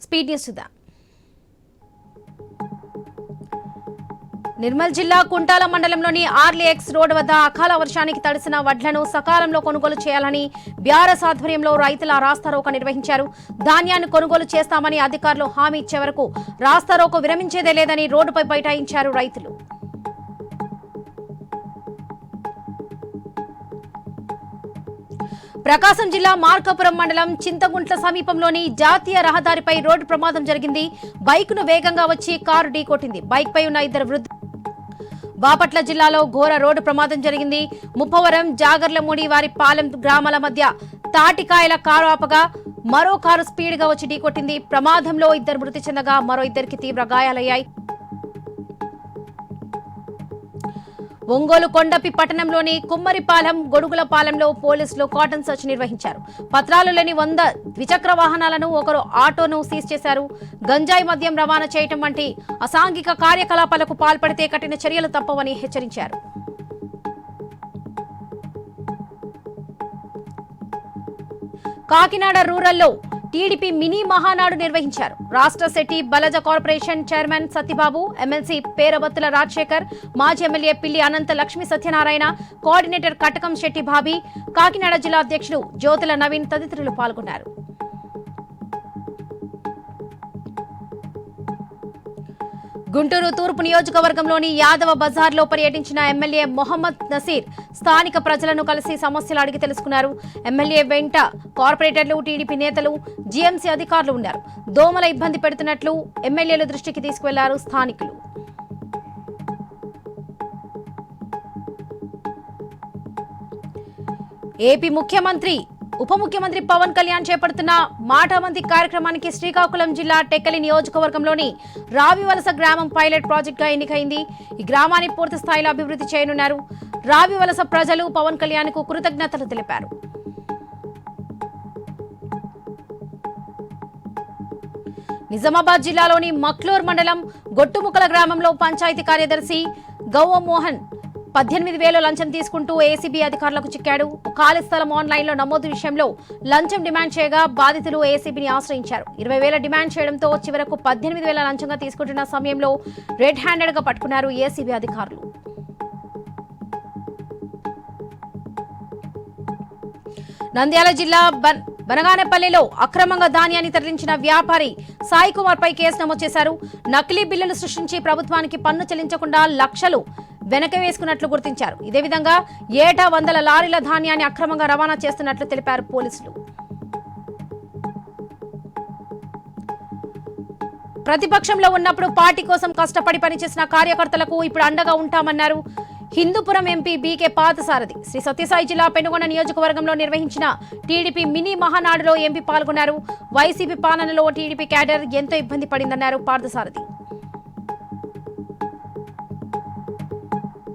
Speed news చూద్దాం. నిర్మల్ జిల్లా కుంటాల మండలంలోని ఆర్లీఎక్స్ రోడ్ వద్ద అకాల వర్షానికి తడిసిన వడ్లను సకాలంలో కొనుగోలు చేయాలని బీఆర్ఎస్ ఆధ్వర్యంలో రైతుల రాస్తారోకో నిర్వహించారు. ధాన్యాన్ని కొనుగోలు చేస్తామని అధికారులు హామీ ఇచ్చే వరకు రాస్తారోకో విరమించేదే లేదని రోడ్డుపై బైఠాయించారు రైతులు. ప్రకాశం జిల్లా మార్కాపురం మండలం చింతగుంట్ల సమీపంలోని జాతీయ రహదారిపై రోడ్డు ప్రమాదం జరిగింది. బైక్ను వేగంగా వచ్చి కారు ఢీకొట్టింది. బైక్ పై ఉన్న ఇద్దరు వృద్ధులు. బాపట్ల జిల్లాలో ఘోర రోడ్డు ప్రమాదం జరిగింది. ముప్పవరం జాగర్లమూడి వారి పాలెం గ్రామాల మధ్య తాటికాయల కారు ఆపగా మరో కారు స్పీడ్ గా వచ్చి ఢీకొట్టింది. ప్రమాదంలో ఇద్దరు మృతి చెందగా మరో ఇద్దరికి తీవ్ర గాయాలయ్యాయి. ఒంగోలు కొండపి పట్టణంలోని కుమ్మరిపాలెం గొడుగులపాలెంలో పోలీసులు కాటన్ సర్చ్ నిర్వహించారు. పత్రాలు లేని 100 ద్విచక్ర వాహనాలను ఒకరు ఆటోను సీజ్ చేశారు. గంజాయి మద్యం రవాణా చేయటం వంటి అసాంఘిక కార్యకలాపాలకు పాల్పడితే కఠిన చర్యలు తప్పవని హెచ్చరించారు. కాకినాడ రూరల్లో టీడీపీ మినీ మహానాడు నిర్వహించారు. రాష్ట్ర Shetti Balija corporation chairman Satyababu, MLC Perabathula Rajasekhar, మాజీ ఎమ్మెల్యే పిల్లి అనంత లక్ష్మీ సత్యనారాయణ, కోఆర్డినేటర్ కటకం శెట్టి బాబీ, కాకినాడ జిల్లా అధ్యక్షులు జ్యోతుల నవీన్ తదితరులు పాల్గొన్నారు. గుంటూరు తూర్పు నియోజకవర్గంలోని యాదవ బజార్లో పర్యటించిన ఎమ్మెల్యే మొహమ్మద్ నసీర్ స్థానిక ప్రజలను కలిసి సమస్యలు అడిగి తెలుసుకున్నారు. ఎమ్మెల్యే వెంట కార్పొరేటర్లు, టీడీపీ నేతలు, జీఎంసీ అధికారులు ఉన్నారు. దోమల ఇబ్బంది పెడుతున్నట్లు ఎమ్మెల్యేల దృష్టికి తీసుకువెళ్లారు స్థానికులు. ఏపీ ముఖ్యమంత్రి, ఉప ముఖ్యమంత్రి పవన్ కళ్యాణ్ చేపడుతున్న మాటమంతి కార్యక్రమానికి శ్రీకాకుళం జిల్లా టెక్కలి నియోజకవర్గంలోని రావివలస గ్రామం పైలట్ ప్రాజెక్ట్ గా ఎన్నికైంది. ఈ గ్రామాన్ని పూర్తి స్థాయిలో అభివృద్ధి చేయనున్నారు. రావివలస ప్రజలు పవన్ కళ్యాణ్ కు కృతజ్ఞతలు తెలిపారు. నిజామాబాద్ జిల్లాలోని మక్లూర్ మండలం గొట్టుముక్కల గ్రామంలో పంచాయతీ కార్యదర్శి గౌవమోహన్ 18,000 లంచం తీసుకుంటూ ఏసీబీ అధికారులకు చిక్కాడు. ఖాళీ స్థలం ఆన్లైన్లో నమోదు విషయంలో లంచం డిమాండ్ చేయగా బాధితులు ఏసీబీని ఆశ్రయించారు. 20,000 డిమాండ్ చేయడంతో చివరకు 18,000 లంచంగా తీసుకుంటున్న సమయంలో రెడ్ హ్యాండెడ్ గా పట్టుకున్నారు ఏసీబీ అధికారులు. నంద్యాల జిల్లా బనగానపల్లిలో అక్రమంగా ధాన్యాన్ని తరలించిన వ్యాపారి సాయి కుమార్ పై కేసు నమోదు చేశారు. నకిలీ బిల్లులు సృష్టించి ప్రభుత్వానికి పన్ను చెల్లించకుండా లక్షలు వెనక వేసుకున్నట్లు గుర్తించారు. ఇదే విధంగా ఏటా 100 లారీల ధాన్యాన్ని అక్రమంగా రవాణా చేస్తున్నట్లు తెలిపారు పోలీసులు. ప్రతిపక్షంలో ఉన్నప్పుడు పార్టీ కోసం కష్టపడి పనిచేసిన కార్యకర్తలకు ఇప్పుడు అండగా ఉంటామన్నారు హిందూపురం ఎంపీ బీకే పార్థసారథి. శ్రీ సత్యసాయి జిల్లా పెనుగొండ నియోజకవర్గంలో నిర్వహించిన టీడీపీ మినీ మహానాడులో ఎంపీ పాల్గొన్నారు. వైసీపీ పాలనలో టీడీపీ క్యాడర్ ఎంతో ఇబ్బంది పడిందన్నారు పార్థసారథి.